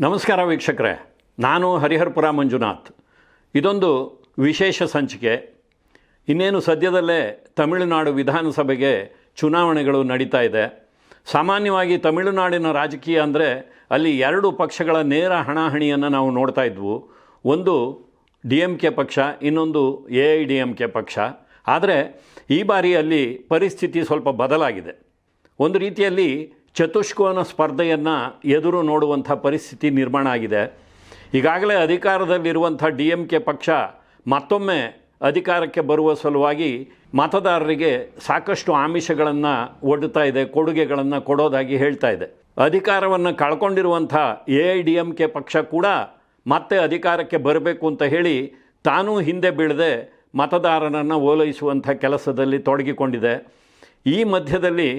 ನಮಸ್ಕಾರ ವೀಕ್ಷಕರೇ, ನಾನು ಹರಿಹರಪುರ ಮಂಜುನಾಥ್. ಇದೊಂದು ವಿಶೇಷ ಸಂಚಿಕೆ. ಇನ್ನೇನು ಸದ್ಯದಲ್ಲೇ ತಮಿಳುನಾಡು ವಿಧಾನಸಭೆಗೆ ಚುನಾವಣೆಗಳು ನಡೀತಾ ಇದೆ. ಸಾಮಾನ್ಯವಾಗಿ ತಮಿಳುನಾಡಿನ ರಾಜಕೀಯ ಅಂದರೆ ಅಲ್ಲಿ ಎರಡು ಪಕ್ಷಗಳ ನೇರ ಹಣಾಹಣಿಯನ್ನು ನಾವು ನೋಡ್ತಾ ಇದ್ವು. ಒಂದು DMK ಪಕ್ಷ, ಇನ್ನೊಂದು AIDMK ಪಕ್ಷ. ಆದರೆ ಈ ಬಾರಿ ಅಲ್ಲಿ ಪರಿಸ್ಥಿತಿ ಸ್ವಲ್ಪ ಬದಲಾಗಿದೆ. ಒಂದು ರೀತಿಯಲ್ಲಿ ಚತುಷ್ಕೋನ ಸ್ಪರ್ಧೆಯನ್ನು ಎದುರು ನೋಡುವಂಥ ಪರಿಸ್ಥಿತಿ ನಿರ್ಮಾಣ ಆಗಿದೆ. ಈಗಾಗಲೇ ಅಧಿಕಾರದಲ್ಲಿರುವಂಥ DMK ಪಕ್ಷ ಮತ್ತೊಮ್ಮೆ ಅಧಿಕಾರಕ್ಕೆ ಬರುವ ಸಲುವಾಗಿ ಮತದಾರರಿಗೆ ಸಾಕಷ್ಟು ಆಮಿಷಗಳನ್ನು ಒಡ್ಡುತ್ತಾ ಇದೆ, ಕೊಡುಗೆಗಳನ್ನು ಕೊಡೋದಾಗಿ ಹೇಳ್ತಾ ಇದೆ. ಅಧಿಕಾರವನ್ನು ಕಳ್ಕೊಂಡಿರುವಂಥ AIDMK ಪಕ್ಷ ಕೂಡ ಮತ್ತೆ ಅಧಿಕಾರಕ್ಕೆ ಬರಬೇಕು ಅಂತ ಹೇಳಿ ತಾನೂ ಹಿಂದೆ ಬೀಳದೆ ಮತದಾರರನ್ನು ಓಲೈಸುವಂಥ ಕೆಲಸದಲ್ಲಿ ತೊಡಗಿಕೊಂಡಿದೆ. ಈ ಮಧ್ಯದಲ್ಲಿ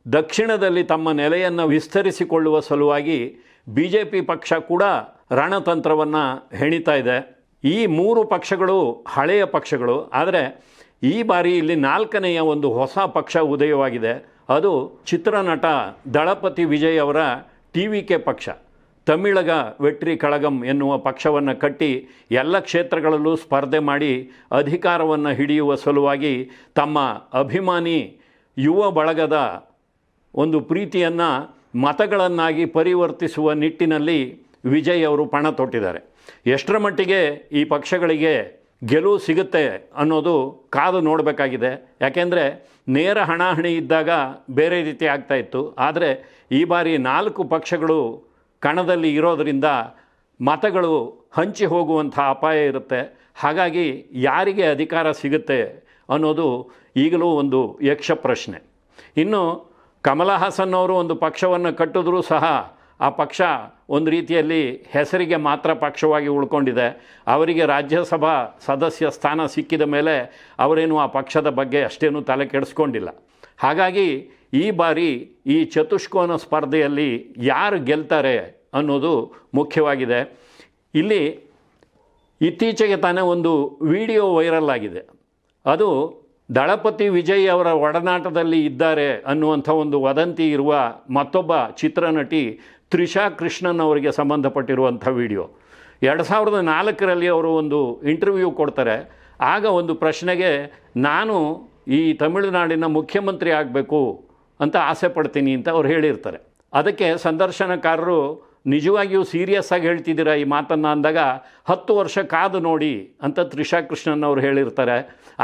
ದಕ್ಷಿಣದಲ್ಲಿ ತಮ್ಮ ನೆಲೆಯನ್ನು ವಿಸ್ತರಿಸಿಕೊಳ್ಳುವ ಸಲುವಾಗಿ BJP ಪಕ್ಷ ಕೂಡ ರಣತಂತ್ರವನ್ನು ಹೆಣಿತಾ ಇದೆ. ಈ ಮೂರು ಪಕ್ಷಗಳು ಹಳೆಯ ಪಕ್ಷಗಳು. ಆದರೆ ಈ ಬಾರಿ ಇಲ್ಲಿ ನಾಲ್ಕನೆಯ ಒಂದು ಹೊಸ ಪಕ್ಷ ಉದಯವಾಗಿದೆ. ಅದು ಚಿತ್ರನಟ ದಳಪತಿ ವಿಜಯ್ ಅವರ TVK ಪಕ್ಷ, ತಮಿಳಗ ವೆಟ್ರಿ ಕಳಗಂ ಎನ್ನುವ ಪಕ್ಷವನ್ನು ಕಟ್ಟಿ ಎಲ್ಲ ಕ್ಷೇತ್ರಗಳಲ್ಲೂ ಸ್ಪರ್ಧೆ ಮಾಡಿ ಅಧಿಕಾರವನ್ನು ಹಿಡಿಯುವ ಸಲುವಾಗಿ ತಮ್ಮ ಅಭಿಮಾನಿ ಯುವ ಬಳಗದ ಒಂದು ಪ್ರೀತಿಯನ್ನು ಮತಗಳನ್ನಾಗಿ ಪರಿವರ್ತಿಸುವ ನಿಟ್ಟಿನಲ್ಲಿ ವಿಜಯ್ ಅವರು ಪಣ ತೊಟ್ಟಿದ್ದಾರೆ. ಎಷ್ಟರ ಮಟ್ಟಿಗೆ ಈ ಪಕ್ಷಗಳಿಗೆ ಗೆಲುವು ಸಿಗುತ್ತೆ ಅನ್ನೋದು ಕಾದು ನೋಡಬೇಕಾಗಿದೆ. ಯಾಕೆಂದರೆ ನೇರ ಹಣಾಹಣಿ ಇದ್ದಾಗ ಬೇರೆ ರೀತಿ ಆಗ್ತಾಯಿತ್ತು. ಆದರೆ ಈ ಬಾರಿ ನಾಲ್ಕು ಪಕ್ಷಗಳು ಕಣದಲ್ಲಿ ಇರೋದರಿಂದ ಮತಗಳು ಹಂಚಿ ಹೋಗುವಂಥ ಅಪಾಯ ಇರುತ್ತೆ. ಹಾಗಾಗಿ ಯಾರಿಗೆ ಅಧಿಕಾರ ಸಿಗುತ್ತೆ ಅನ್ನೋದು ಈಗಲೂ ಒಂದು ಯಕ್ಷ ಪ್ರಶ್ನೆ. ಇನ್ನು ಕಮಲ ಹಾಸನ್ ಅವರು ಒಂದು ಪಕ್ಷವನ್ನು ಕಟ್ಟಿದ್ರೂ ಸಹ ಆ ಪಕ್ಷ ಒಂದು ರೀತಿಯಲ್ಲಿ ಹೆಸರಿಗೆ ಮಾತ್ರ ಪಕ್ಷವಾಗಿ ಉಳ್ಕೊಂಡಿದೆ. ಅವರಿಗೆ ರಾಜ್ಯಸಭಾ ಸದಸ್ಯ ಸ್ಥಾನ ಸಿಕ್ಕಿದ ಮೇಲೆ ಅವರೇನು ಆ ಪಕ್ಷದ ಬಗ್ಗೆ ಅಷ್ಟೇನೂ ತಲೆ ಕೆಡಿಸ್ಕೊಂಡಿಲ್ಲ. ಹಾಗಾಗಿ ಈ ಬಾರಿ ಈ ಚತುಷ್ಕೋನ ಸ್ಪರ್ಧೆಯಲ್ಲಿ ಯಾರು ಗೆಲ್ತಾರೆ ಅನ್ನೋದು ಮುಖ್ಯವಾಗಿದೆ. ಇಲ್ಲಿ ಇತ್ತೀಚೆಗೆ ತಾನೇ ಒಂದು ವಿಡಿಯೋ ವೈರಲ್ ಆಗಿದೆ. ಅದು ದಳಪತಿ ವಿಜಯ್ ಅವರ ಒಡನಾಟದಲ್ಲಿ ಇದ್ದಾರೆ ಅನ್ನುವಂಥ ಒಂದು ವದಂತಿ ಇರುವ ಮತ್ತೊಬ್ಬ ಚಿತ್ರನಟಿ ತ್ರಿಷಾ ಕೃಷ್ಣನ್ ಅವರಿಗೆ ಸಂಬಂಧಪಟ್ಟಿರುವಂಥ ವಿಡಿಯೋ. 2004ರಲ್ಲಿ ಅವರು ಒಂದು ಇಂಟರ್ವ್ಯೂ ಕೊಡ್ತಾರೆ. ಆಗ ಒಂದು ಪ್ರಶ್ನೆಗೆ ನಾನು ಈ ತಮಿಳುನಾಡಿನ ಮುಖ್ಯಮಂತ್ರಿ ಆಗಬೇಕು ಅಂತ ಆಸೆ ಪಡ್ತೀನಿ ಅಂತ ಅವ್ರು ಹೇಳಿರ್ತಾರೆ. ಅದಕ್ಕೆ ಸಂದರ್ಶನಕಾರರು ನಿಜವಾಗಿಯೂ ಸೀರಿಯಸ್ ಆಗಿ ಹೇಳ್ತಿದ್ದೀರಾ ಈ ಮಾತನ್ನು ಅಂದಾಗ 10 ವರ್ಷ ಕಾದು ನೋಡಿ ಅಂತ ತ್ರಿಷಾ ಕೃಷ್ಣನ್ ಅವರು ಹೇಳಿರ್ತಾರೆ.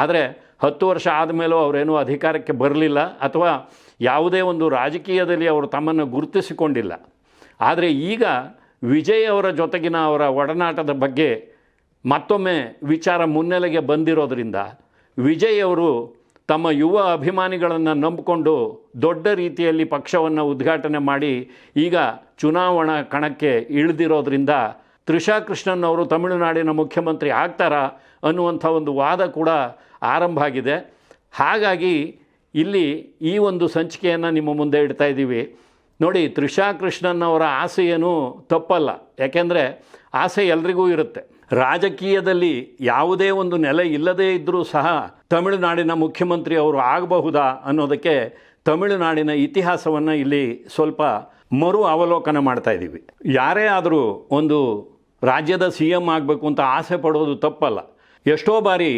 ಆದರೆ 10 ವರ್ಷ ಆದಮೇಲೂ ಅವರೇನೂ ಅಧಿಕಾರಕ್ಕೆ ಬರಲಿಲ್ಲ ಅಥವಾ ಯಾವುದೇ ಒಂದು ರಾಜಕೀಯದಲ್ಲಿ ಅವರು ತಮ್ಮನ್ನು ಗುರುತಿಸಿಕೊಂಡಿಲ್ಲ. ಆದರೆ ಈಗ ವಿಜಯ್ ಅವರ ಜೊತೆಗಿನ ಅವರ ಒಡನಾಟದ ಬಗ್ಗೆ ಮತ್ತೊಮ್ಮೆ ವಿಚಾರ ಮುನ್ನೆಲೆಗೆ ಬಂದಿರೋದ್ರಿಂದ ವಿಜಯ್ ಅವರು ತಮ್ಮ ಯುವ ಅಭಿಮಾನಿಗಳನ್ನು ನಂಬಿಕೊಂಡು ದೊಡ್ಡ ರೀತಿಯಲ್ಲಿ ಪಕ್ಷವನ್ನು ಉದ್ಘಾಟನೆ ಮಾಡಿ ಈಗ ಚುನಾವಣಾ ಕಣಕ್ಕೆ ಇಳಿದಿರೋದ್ರಿಂದ ತ್ರಿಷಾ ಕೃಷ್ಣನ್ ಅವರು ತಮಿಳುನಾಡಿನ ಮುಖ್ಯಮಂತ್ರಿ ಆಗ್ತಾರಾ ಅನ್ನುವಂಥ ಒಂದು ವಾದ ಕೂಡ ಆರಂಭ ಆಗಿದೆ. ಹಾಗಾಗಿ ಇಲ್ಲಿ ಈ ಒಂದು ಸಂಚಿಕೆಯನ್ನು ನಿಮ್ಮ ಮುಂದೆ ಇಡ್ತಾ ಇದ್ದೀವಿ. ನೋಡಿ, ತ್ರಿಷಾ ಕೃಷ್ಣನ್ ಅವರ ಆಸೆ ಏನೂ ತಪ್ಪಲ್ಲ. ಯಾಕೆಂದರೆ ಆಸೆ ಎಲ್ರಿಗೂ ಇರುತ್ತೆ. ರಾಜಕೀಯದಲ್ಲಿ ಯಾವುದೇ ಒಂದು ನೆಲೆ ಇಲ್ಲದೇ ಇದ್ದರೂ ಸಹ ತಮಿಳುನಾಡಿನ ಮುಖ್ಯಮಂತ್ರಿ ಅವರು ಆಗಬಹುದಾ ಅನ್ನೋದಕ್ಕೆ ತಮಿಳುನಾಡಿನ ಇತಿಹಾಸವನ್ನು ಇಲ್ಲಿ ಸ್ವಲ್ಪ ಮರು ಅವಲೋಕನ ಮಾಡ್ತಾ ಇದ್ದೀವಿ. ಯಾರೇ ಆದರೂ ಒಂದು ರಾಜ್ಯದ CM ಆಗಬೇಕು ಅಂತ ಆಸೆ ಪಡೋದು ತಪ್ಪಲ್ಲ. ಎಷ್ಟೋ ಬಾರಿ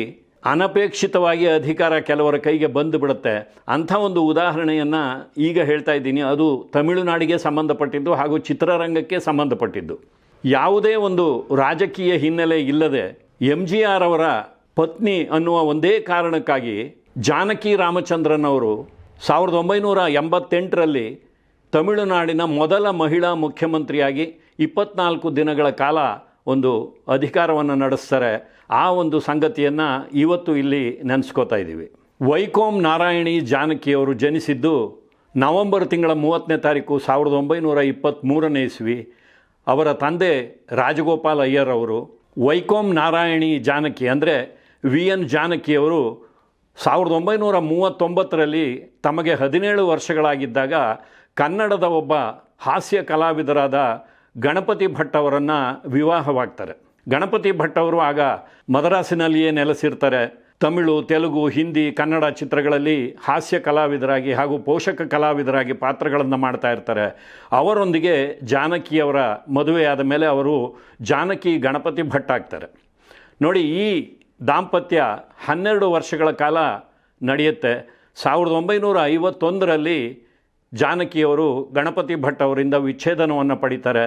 ಅನಪೇಕ್ಷಿತವಾಗಿ ಅಧಿಕಾರ ಕೆಲವರ ಕೈಗೆ ಬಂದು ಬಿಡುತ್ತೆ. ಅಂಥ ಒಂದು ಉದಾಹರಣೆಯನ್ನು ಈಗ ಹೇಳ್ತಾ ಇದ್ದೀನಿ. ಅದು ತಮಿಳುನಾಡಿಗೆ ಸಂಬಂಧಪಟ್ಟಿದ್ದು ಹಾಗೂ ಚಿತ್ರರಂಗಕ್ಕೆ ಸಂಬಂಧಪಟ್ಟಿದ್ದು. ಯಾವುದೇ ಒಂದು ರಾಜಕೀಯ ಹಿನ್ನೆಲೆ ಇಲ್ಲದೆ MGR ಅವರ ಪತ್ನಿ ಅನ್ನುವ ಒಂದೇ ಕಾರಣಕ್ಕಾಗಿ ಜಾನಕಿ ರಾಮಚಂದ್ರನ್ ಅವರು 1988ರಲ್ಲಿ ತಮಿಳುನಾಡಿನ ಮೊದಲ ಮಹಿಳಾ ಮುಖ್ಯಮಂತ್ರಿಯಾಗಿ 24 ದಿನಗಳ ಕಾಲ ಒಂದು ಅಧಿಕಾರವನ್ನು ನಡೆಸ್ತಾರೆ. ಆ ಒಂದು ಸಂಗತಿಯನ್ನು ಇವತ್ತು ಇಲ್ಲಿ ನೆನೆಸ್ಕೋತಾ ಇದ್ದೀವಿ. ವೈಕೋಮ್ ನಾರಾಯಣಿ ಜಾನಕಿಯವರು ಜನಿಸಿದ್ದು ನವೆಂಬರ್ ತಿಂಗಳ 30ನೇ ತಾರೀಕು 1923ನೇ ಇಸ್ವಿ. ಅವರ ತಂದೆ ರಾಜಗೋಪಾಲ್ ಅಯ್ಯರ್ ಅವರು. ವೈಕೋಮ್ ನಾರಾಯಣಿ ಜಾನಕಿ ಅಂದರೆ VN ಜಾನಕಿಯವರು 1939ರಲ್ಲಿ ತಮಗೆ 17 ವರ್ಷಗಳಾಗಿದ್ದಾಗ ಕನ್ನಡದ ಒಬ್ಬ ಹಾಸ್ಯ ಕಲಾವಿದರಾದ ಗಣಪತಿ ಭಟ್ ಅವರನ್ನು ವಿವಾಹವಾಗ್ತಾರೆ. ಗಣಪತಿ ಭಟ್ ಅವರು ಆಗ ಮದ್ರಾಸಿನಲ್ಲಿಯೇ ನೆಲೆಸಿರ್ತಾರೆ. ತಮಿಳು, ತೆಲುಗು, ಹಿಂದಿ, ಕನ್ನಡ ಚಿತ್ರಗಳಲ್ಲಿ ಹಾಸ್ಯ ಕಲಾವಿದರಾಗಿ ಹಾಗೂ ಪೋಷಕ ಕಲಾವಿದರಾಗಿ ಪಾತ್ರಗಳನ್ನು ಮಾಡ್ತಾ ಇರ್ತಾರೆ. ಅವರೊಂದಿಗೆ ಜಾನಕಿಯವರ ಮದುವೆಯಾದ ಮೇಲೆ ಅವರು ಜಾನಕಿ ಗಣಪತಿ ಭಟ್ ಆಗ್ತಾರೆ. ನೋಡಿ, ಈ ದಾಂಪತ್ಯ 12 ವರ್ಷಗಳ ಕಾಲ ನಡೆಯುತ್ತೆ. 1951ರಲ್ಲಿ ಜಾನಕಿಯವರು ಗಣಪತಿ ಭಟ್ ಅವರಿಂದ ವಿಚ್ಛೇದನವನ್ನು ಪಡಿತಾರೆ.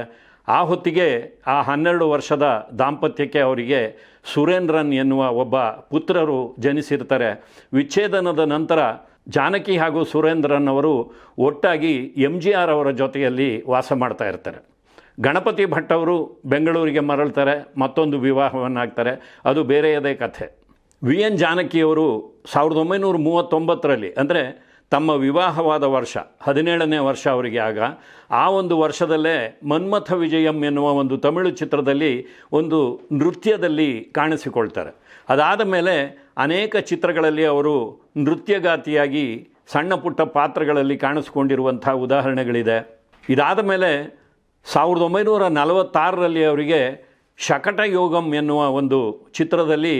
ಆ ಹೊತ್ತಿಗೆ ಆ 12 ವರ್ಷದ ದಾಂಪತ್ಯಕ್ಕೆ ಅವರಿಗೆ ಸುರೇಂದ್ರನ್ ಎನ್ನುವ ಒಬ್ಬ ಪುತ್ರರು ಜನಿಸಿರ್ತಾರೆ. ವಿಚ್ಛೇದನದ ನಂತರ ಜಾನಕಿ ಹಾಗೂ ಸುರೇಂದ್ರನ್ ಅವರು ಒಟ್ಟಾಗಿ MGR ಅವರ ಜೊತೆಯಲ್ಲಿ ವಾಸ ಮಾಡ್ತಾ ಇರ್ತಾರೆ. ಗಣಪತಿ ಭಟ್ ಅವರು ಬೆಂಗಳೂರಿಗೆ ಮರಳ್ತಾರೆ, ಮತ್ತೊಂದು ವಿವಾಹವನ್ನಾಗ್ತಾರೆ. ಅದು ಬೇರೆಯದೇ ಕಥೆ. VN ಜಾನಕಿಯವರು 1939ರಲ್ಲಿ ಅಂದರೆ ತಮ್ಮ ವಿವಾಹವಾದ ವರ್ಷ 17ನೇ ವರ್ಷ ಅವರಿಗೆ. ಆಗ ಆ ಒಂದು ವರ್ಷದಲ್ಲೇ ಮನ್ಮಥ ವಿಜಯಂ ಎನ್ನುವ ಒಂದು ತಮಿಳು ಚಿತ್ರದಲ್ಲಿ ಒಂದು ನೃತ್ಯದಲ್ಲಿ ಕಾಣಿಸಿಕೊಳ್ತಾರೆ. ಅದಾದ ಮೇಲೆ ಅನೇಕ ಚಿತ್ರಗಳಲ್ಲಿ ಅವರು ನೃತ್ಯಗಾತಿಯಾಗಿ ಸಣ್ಣ ಪುಟ್ಟ ಪಾತ್ರಗಳಲ್ಲಿ ಕಾಣಿಸ್ಕೊಂಡಿರುವಂಥ ಉದಾಹರಣೆಗಳಿದೆ. ಇದಾದ ಮೇಲೆ 1946ರಲ್ಲಿ ಅವರಿಗೆ ಶಕಟ ಯೋಗಂ ಎನ್ನುವ ಒಂದು ಚಿತ್ರದಲ್ಲಿ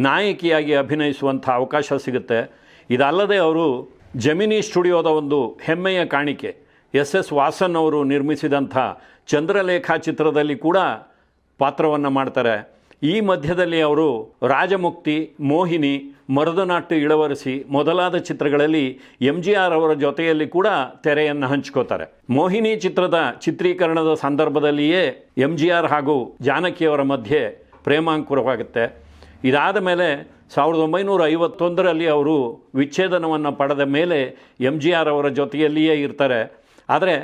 ನಾಯಕಿಯಾಗಿ ಅಭಿನಯಿಸುವಂಥ ಅವಕಾಶ ಸಿಗುತ್ತೆ. ಇದಲ್ಲದೆ ಅವರು ಜೆಮಿನಿ ಸ್ಟುಡಿಯೋದ ಒಂದು ಹೆಮ್ಮೆಯ ಕಾಣಿಕೆ SS ವಾಸನ್ ಅವರು ನಿರ್ಮಿಸಿದಂಥ ಚಂದ್ರಲೇಖಾ ಚಿತ್ರದಲ್ಲಿ ಕೂಡ ಪಾತ್ರವನ್ನು ಮಾಡ್ತಾರೆ. ಈ ಮಧ್ಯದಲ್ಲಿ ಅವರು ರಾಜಮುಕ್ತಿ, ಮೋಹಿನಿ, ಮರುದನಾಟ್ಯ ಇಳವರಸಿ ಮೊದಲಾದ ಚಿತ್ರಗಳಲ್ಲಿ MGR ಅವರ ಜೊತೆಯಲ್ಲಿ ಕೂಡ ತೆರೆಯನ್ನು ಹಂಚ್ಕೋತಾರೆ. ಮೋಹಿನಿ ಚಿತ್ರದ ಚಿತ್ರೀಕರಣದ ಸಂದರ್ಭದಲ್ಲಿಯೇ MGR ಹಾಗೂ ಜಾನಕಿಯವರ ಮಧ್ಯೆ ಪ್ರೇಮಾಂಕುರವಾಗುತ್ತೆ. ಇದಾದ ಮೇಲೆ 1951ರಲ್ಲಿ ಅವರು ವಿಚ್ಛೇದನವನ್ನು ಪಡೆದ ಮೇಲೆ MGR ಅವರ ಜೊತೆಯಲ್ಲಿಯೇ ಇರ್ತಾರೆ. ಆದರೆ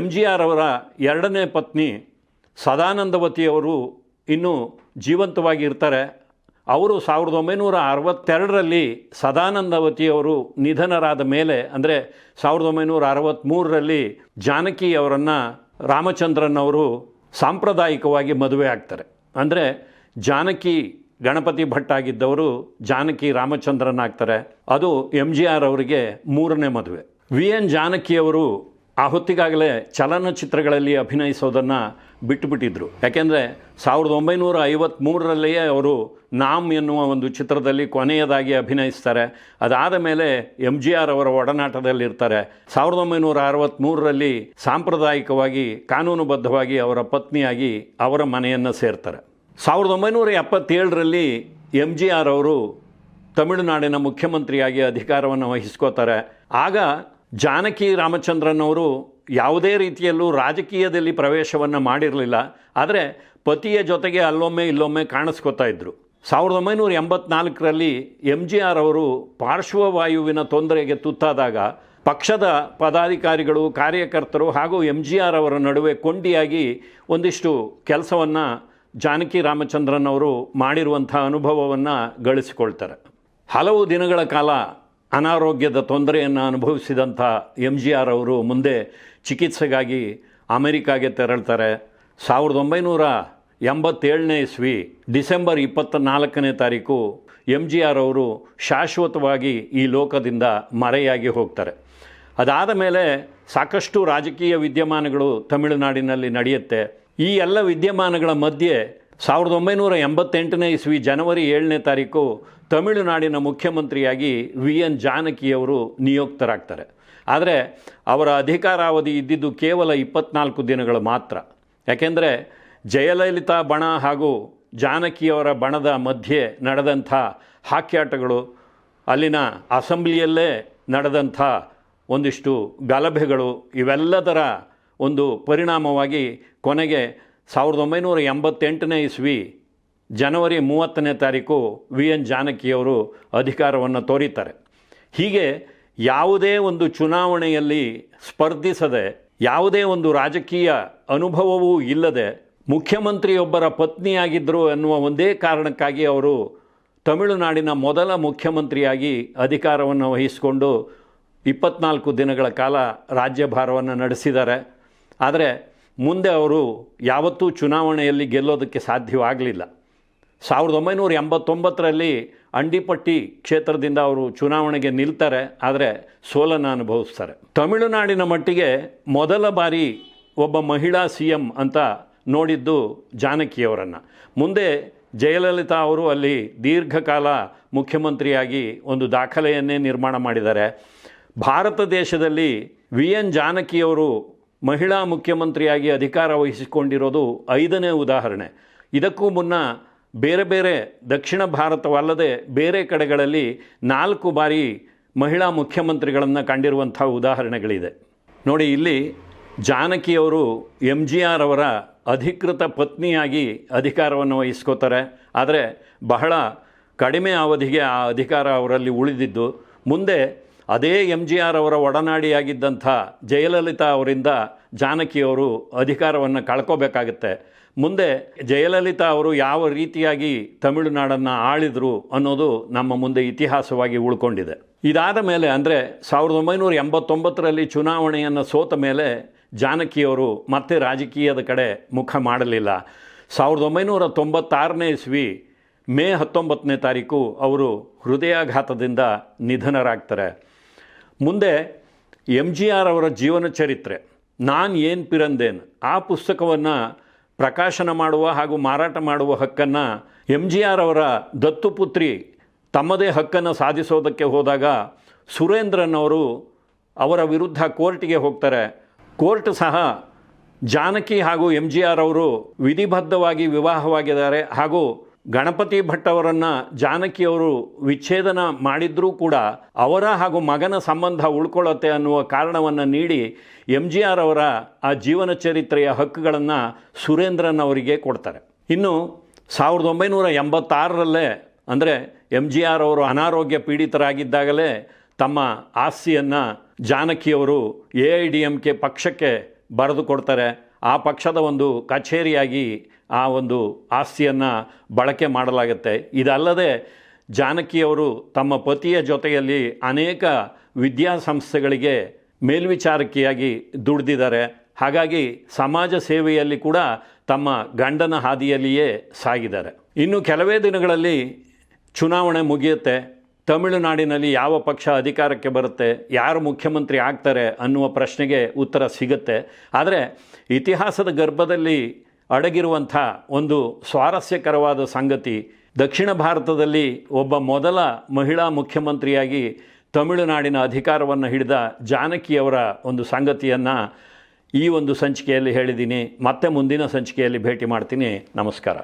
MGR ಅವರ 2ನೇ ಪತ್ನಿ ಸದಾನಂದವತಿಯವರು ಇನ್ನೂ ಜೀವಂತವಾಗಿ ಇರ್ತಾರೆ. ಅವರು 1962ರಲ್ಲಿ ಸದಾನಂದವತಿಯವರು ನಿಧನರಾದ ಮೇಲೆ ಅಂದರೆ 1963ರಲ್ಲಿ ಜಾನಕಿ ಅವರನ್ನು ರಾಮಚಂದ್ರನ್ ಅವರು ಸಾಂಪ್ರದಾಯಿಕವಾಗಿ ಮದುವೆ ಆಗ್ತಾರೆ. ಅಂದರೆ ಜಾನಕಿ ಗಣಪತಿ ಭಟ್ ಆಗಿದ್ದವರು ಜಾನಕಿ ರಾಮಚಂದ್ರನ್ ಆಗ್ತಾರೆ. ಅದು MGR ಅವರಿಗೆ 3ನೇ ಮದುವೆ. VN ಜಾನಕಿಯವರು ಆ ಹೊತ್ತಿಗಾಗಲೇ ಚಲನಚಿತ್ರಗಳಲ್ಲಿ ಅಭಿನಯಿಸೋದನ್ನು ಬಿಟ್ಟುಬಿಟ್ಟಿದ್ರು. ಯಾಕೆಂದರೆ 1953ರಲ್ಲಿಯೇ ಅವರು ನಾಮ್ ಎನ್ನುವ ಒಂದು ಚಿತ್ರದಲ್ಲಿ ಕೊನೆಯದಾಗಿ ಅಭಿನಯಿಸ್ತಾರೆ. ಅದಾದ ಮೇಲೆ MGR ಅವರ ಒಡನಾಟದಲ್ಲಿರ್ತಾರೆ. 1963ರಲ್ಲಿ ಸಾಂಪ್ರದಾಯಿಕವಾಗಿ ಕಾನೂನುಬದ್ಧವಾಗಿ ಅವರ ಪತ್ನಿಯಾಗಿ ಅವರ ಮನೆಯನ್ನು ಸೇರ್ತಾರೆ. 1977ರಲ್ಲಿ MGR ಅವರು ತಮಿಳುನಾಡಿನ ಮುಖ್ಯಮಂತ್ರಿಯಾಗಿ ಅಧಿಕಾರವನ್ನು ವಹಿಸ್ಕೋತಾರೆ. ಆಗ ಜಾನಕಿ ರಾಮಚಂದ್ರನ್ ಅವರು ಯಾವುದೇ ರೀತಿಯಲ್ಲೂ ರಾಜಕೀಯದಲ್ಲಿ ಪ್ರವೇಶವನ್ನು ಮಾಡಿರಲಿಲ್ಲ. ಆದರೆ ಪತಿಯ ಜೊತೆಗೆ ಅಲ್ಲೊಮ್ಮೆ ಇಲ್ಲೊಮ್ಮೆ ಕಾಣಿಸ್ಕೋತಾ ಇದ್ದರು. 1984ರಲ್ಲಿ MGR ಅವರು ಪಾರ್ಶ್ವವಾಯುವಿನ ತೊಂದರೆಗೆ ತುತ್ತಾದಾಗ ಪಕ್ಷದ ಪದಾಧಿಕಾರಿಗಳು, ಕಾರ್ಯಕರ್ತರು ಹಾಗೂ MGR ಅವರ ನಡುವೆ ಕೊಂಡಿಯಾಗಿ ಒಂದಿಷ್ಟು ಕೆಲಸವನ್ನು ಜಾನಕಿ ರಾಮಚಂದ್ರನ್ ಅವರು ಮಾಡಿರುವಂಥ ಅನುಭವವನ್ನು ಗಳಿಸಿಕೊಳ್ತಾರೆ. ಹಲವು ದಿನಗಳ ಕಾಲ ಅನಾರೋಗ್ಯದ ತೊಂದರೆಯನ್ನು ಅನುಭವಿಸಿದಂಥ MGR ಅವರು ಮುಂದೆ ಚಿಕಿತ್ಸೆಗಾಗಿ ಅಮೆರಿಕಾಗೆ ತೆರಳ್ತಾರೆ. 1987ನೇ ಇಸ್ವಿ ಡಿಸೆಂಬರ್ 24ನೇ ತಾರೀಕು MGR ಅವರು ಶಾಶ್ವತವಾಗಿ ಈ ಲೋಕದಿಂದ ಮರೆಯಾಗಿ ಹೋಗ್ತಾರೆ. ಅದಾದ ಮೇಲೆ ಸಾಕಷ್ಟು ರಾಜಕೀಯ ವಿದ್ಯಮಾನಗಳು ತಮಿಳುನಾಡಿನಲ್ಲಿ ನಡೆಯುತ್ತೆ. ಈ ಎಲ್ಲ ವಿದ್ಯಮಾನಗಳ ಮಧ್ಯೆ 1988ನೇ ಇಸ್ವಿ ಜನವರಿ 7ನೇ ತಾರೀಕು ತಮಿಳುನಾಡಿನ ಮುಖ್ಯಮಂತ್ರಿಯಾಗಿ VN ಜಾನಕಿಯವರು ನಿಯುಕ್ತರಾಗ್ತಾರೆ. ಆದರೆ ಅವರ ಅಧಿಕಾರಾವಧಿ ಇದ್ದಿದ್ದು ಕೇವಲ 24 ದಿನಗಳು ಮಾತ್ರ. ಯಾಕೆಂದರೆ ಜಯಲಲಿತಾ ಬಣ ಹಾಗೂ ಜಾನಕಿಯವರ ಬಣದ ಮಧ್ಯೆ ನಡೆದಂಥ ಹಾಕ್ಯಾಟಗಳು, ಅಲ್ಲಿನ ಅಸೆಂಬ್ಲಿಯಲ್ಲೇ ನಡೆದಂಥ ಒಂದಿಷ್ಟು ಗಲಭೆಗಳು, ಇವೆಲ್ಲದರ ಒಂದು ಪರಿಣಾಮವಾಗಿ ಕೊನೆಗೆ 1988ನೇ ಇಸ್ವಿ ಜನವರಿ 30ನೇ ತಾರೀಕು VN ಜಾನಕಿಯವರು ಅಧಿಕಾರವನ್ನು ತೋರಿತಾರೆ. ಹೀಗೆ ಯಾವುದೇ ಒಂದು ಚುನಾವಣೆಯಲ್ಲಿ ಸ್ಪರ್ಧಿಸದೆ, ಯಾವುದೇ ಒಂದು ರಾಜಕೀಯ ಅನುಭವವೂ ಇಲ್ಲದೆ ಮುಖ್ಯಮಂತ್ರಿಯೊಬ್ಬರ ಪತ್ನಿಯಾಗಿದ್ದರು ಎನ್ನುವ ಒಂದೇ ಕಾರಣಕ್ಕಾಗಿ ಅವರು ತಮಿಳುನಾಡಿನ ಮೊದಲ ಮುಖ್ಯಮಂತ್ರಿಯಾಗಿ ಅಧಿಕಾರವನ್ನು ವಹಿಸಿಕೊಂಡು 24 ದಿನಗಳ ಕಾಲ ರಾಜ್ಯಭಾರವನ್ನು ನಡೆಸಿದ್ದಾರೆ. ಆದರೆ ಮುಂದೆ ಅವರು ಯಾವತ್ತೂ ಚುನಾವಣೆಯಲ್ಲಿ ಗೆಲ್ಲೋದಕ್ಕೆ ಸಾಧ್ಯವಾಗಲಿಲ್ಲ. 1989ರಲ್ಲಿ ಅಂಡಿಪಟ್ಟಿ ಕ್ಷೇತ್ರದಿಂದ ಅವರು ಚುನಾವಣೆಗೆ ನಿಲ್ತಾರೆ. ಆದರೆ ಸೋಲನ್ನು ಅನುಭವಿಸ್ತಾರೆ. ತಮಿಳುನಾಡಿನ ಮಟ್ಟಿಗೆ ಮೊದಲ ಬಾರಿ ಒಬ್ಬ ಮಹಿಳಾ CM ಅಂತ ನೋಡಿದ್ದು ಜಾನಕಿಯವರನ್ನು. ಮುಂದೆ ಜಯಲಲಿತಾ ಅವರು ಅಲ್ಲಿ ದೀರ್ಘಕಾಲ ಮುಖ್ಯಮಂತ್ರಿಯಾಗಿ ಒಂದು ದಾಖಲೆಯನ್ನೇ ನಿರ್ಮಾಣ ಮಾಡಿದ್ದಾರೆ. ಭಾರತ ದೇಶದಲ್ಲಿ ವಿ ಎನ್ ಜಾನಕಿಯವರು ಮಹಿಳಾ ಮುಖ್ಯಮಂತ್ರಿಯಾಗಿ ಅಧಿಕಾರ ವಹಿಸಿಕೊಂಡಿರೋದು 5ನೇ ಉದಾಹರಣೆ. ಇದಕ್ಕೂ ಮುನ್ನ ಬೇರೆ ಬೇರೆ ದಕ್ಷಿಣ ಭಾರತವಲ್ಲದೆ ಬೇರೆ ಕಡೆಗಳಲ್ಲಿ 4 ಬಾರಿ ಮಹಿಳಾ ಮುಖ್ಯಮಂತ್ರಿಗಳನ್ನು ಕಂಡಿರುವಂಥ ಉದಾಹರಣೆಗಳಿದೆ. ನೋಡಿ, ಇಲ್ಲಿ ಜಾನಕಿಯವರು MGR ಅವರ ಅಧಿಕೃತ ಪತ್ನಿಯಾಗಿ ಅಧಿಕಾರವನ್ನು ವಹಿಸ್ಕೋತಾರೆ. ಆದರೆ ಬಹಳ ಕಡಿಮೆ ಅವಧಿಗೆ ಆ ಅಧಿಕಾರ ಅವರಲ್ಲಿ ಉಳಿದಿದ್ದು, ಮುಂದೆ ಅದೇ MGR ಅವರ ಒಡನಾಡಿಯಾಗಿದ್ದಂಥ ಜಯಲಲಿತಾ ಅವರಿಂದ ಜಾನಕಿಯವರು ಅಧಿಕಾರವನ್ನು ಕಳ್ಕೋಬೇಕಾಗತ್ತೆ. ಮುಂದೆ ಜಯಲಲಿತಾ ಅವರು ಯಾವ ರೀತಿಯಾಗಿ ತಮಿಳುನಾಡನ್ನು ಆಳಿದರು ಅನ್ನೋದು ನಮ್ಮ ಮುಂದೆ ಇತಿಹಾಸವಾಗಿ ಉಳ್ಕೊಂಡಿದೆ. ಇದಾದ ಮೇಲೆ ಅಂದರೆ 1989ರಲ್ಲಿ ಚುನಾವಣೆಯನ್ನು ಸೋತ ಮೇಲೆ ಜಾನಕಿಯವರು ಮತ್ತೆ ರಾಜಕೀಯದ ಕಡೆ ಮುಖ ಮಾಡಲಿಲ್ಲ. 1996ನೇ ಇಸ್ವಿ ಮೇ 19ನೇ ತಾರೀಕು ಅವರು ಹೃದಯಾಘಾತದಿಂದ ನಿಧನರಾಗ್ತಾರೆ. ಮುಂದೆ MGR ಅವರ ಜೀವನ ಚರಿತ್ರೆ ನಾನ್ ಏನ್ ಪಿರಂದೇನ್ ಆ ಪುಸ್ತಕವನ್ನು ಪ್ರಕಾಶನ ಮಾಡುವ ಹಾಗೂ ಮಾರಾಟ ಮಾಡುವ ಹಕ್ಕನ್ನು MGR ಅವರ ದತ್ತುಪುತ್ರಿ ತಮ್ಮದೇ ಹಕ್ಕನ್ನು ಸಾಧಿಸೋದಕ್ಕೆ ಹೋದಾಗ ಸುರೇಂದ್ರನ್ ಅವರು ಅವರ ವಿರುದ್ಧ ಕೋರ್ಟಿಗೆ ಹೋಗ್ತಾರೆ. ಕೋರ್ಟ್ ಸಹ ಜಾನಕಿ ಹಾಗೂ MGR ಅವರು ವಿಧಿಬದ್ಧವಾಗಿ ವಿವಾಹವಾಗಿದ್ದಾರೆ ಹಾಗೂ ಗಣಪತಿ ಭಟ್ ಅವರನ್ನು ಜಾನಕಿಯವರು ವಿಚ್ಛೇದನ ಮಾಡಿದ್ರೂ ಕೂಡ ಅವರ ಹಾಗೂ ಮಗನ ಸಂಬಂಧ ಉಳ್ಕೊಳ್ಳುತ್ತೆ ಅನ್ನುವ ಕಾರಣವನ್ನು ನೀಡಿ MGR ಅವರ ಆ ಜೀವನ ಚರಿತ್ರೆಯ ಹಕ್ಕುಗಳನ್ನು ಸುರೇಂದ್ರನ್ ಅವರಿಗೆ ಕೊಡ್ತಾರೆ. ಇನ್ನು 1986ರಲ್ಲೇ ಅಂದರೆ MGR ಅವರು ಅನಾರೋಗ್ಯ ಪೀಡಿತರಾಗಿದ್ದಾಗಲೇ ತಮ್ಮ ಆಸ್ತಿಯನ್ನು ಜಾನಕಿಯವರು AIDMK ಪಕ್ಷಕ್ಕೆ ಬರೆದು ಕೊಡ್ತಾರೆ. ಆ ಪಕ್ಷದ ಒಂದು ಕಚೇರಿಯಾಗಿ ಆ ಒಂದು ಆಸ್ತಿಯನ್ನು ಬಳಕೆ ಮಾಡಲಾಗುತ್ತೆ. ಇದಲ್ಲದೆ ಜಾನಕಿಯವರು ತಮ್ಮ ಪತಿಯ ಜೊತೆಯಲ್ಲಿ ಅನೇಕ ವಿದ್ಯಾಸಂಸ್ಥೆಗಳಿಗೆ ಮೇಲ್ವಿಚಾರಕಿಯಾಗಿ ದುಡಿದಿದ್ದಾರೆ. ಹಾಗಾಗಿ ಸಮಾಜ ಸೇವೆಯಲ್ಲಿ ಕೂಡ ತಮ್ಮ ಗಂಡನ ಹಾದಿಯಲ್ಲಿಯೇ ಸಾಗಿದ್ದಾರೆ. ಇನ್ನು ಕೆಲವೇ ದಿನಗಳಲ್ಲಿ ಚುನಾವಣೆ ಮುಗಿಯುತ್ತೆ. ತಮಿಳುನಾಡಿನಲ್ಲಿ ಯಾವ ಪಕ್ಷ ಅಧಿಕಾರಕ್ಕೆ ಬರುತ್ತೆ, ಯಾರು ಮುಖ್ಯಮಂತ್ರಿ ಆಗ್ತಾರೆ ಅನ್ನುವ ಪ್ರಶ್ನೆಗೆ ಉತ್ತರ ಸಿಗುತ್ತೆ. ಆದರೆ ಇತಿಹಾಸದ ಗರ್ಭದಲ್ಲಿ ಅಡಗಿರುವಂಥ ಒಂದು ಸ್ವಾರಸ್ಯಕರವಾದ ಸಂಗತಿ, ದಕ್ಷಿಣ ಭಾರತದಲ್ಲಿ ಒಬ್ಬ ಮೊದಲ ಮಹಿಳಾ ಮುಖ್ಯಮಂತ್ರಿಯಾಗಿ ತಮಿಳುನಾಡಿನ ಅಧಿಕಾರವನ್ನು ಹಿಡಿದ ಜಾನಕಿಯವರ ಒಂದು ಸಂಗತಿಯನ್ನು ಈ ಒಂದು ಸಂಚಿಕೆಯಲ್ಲಿ ಹೇಳಿದ್ದೀನಿ. ಮತ್ತೆ ಮುಂದಿನ ಸಂಚಿಕೆಯಲ್ಲಿ ಭೇಟಿ ಮಾಡ್ತೀನಿ. ನಮಸ್ಕಾರ.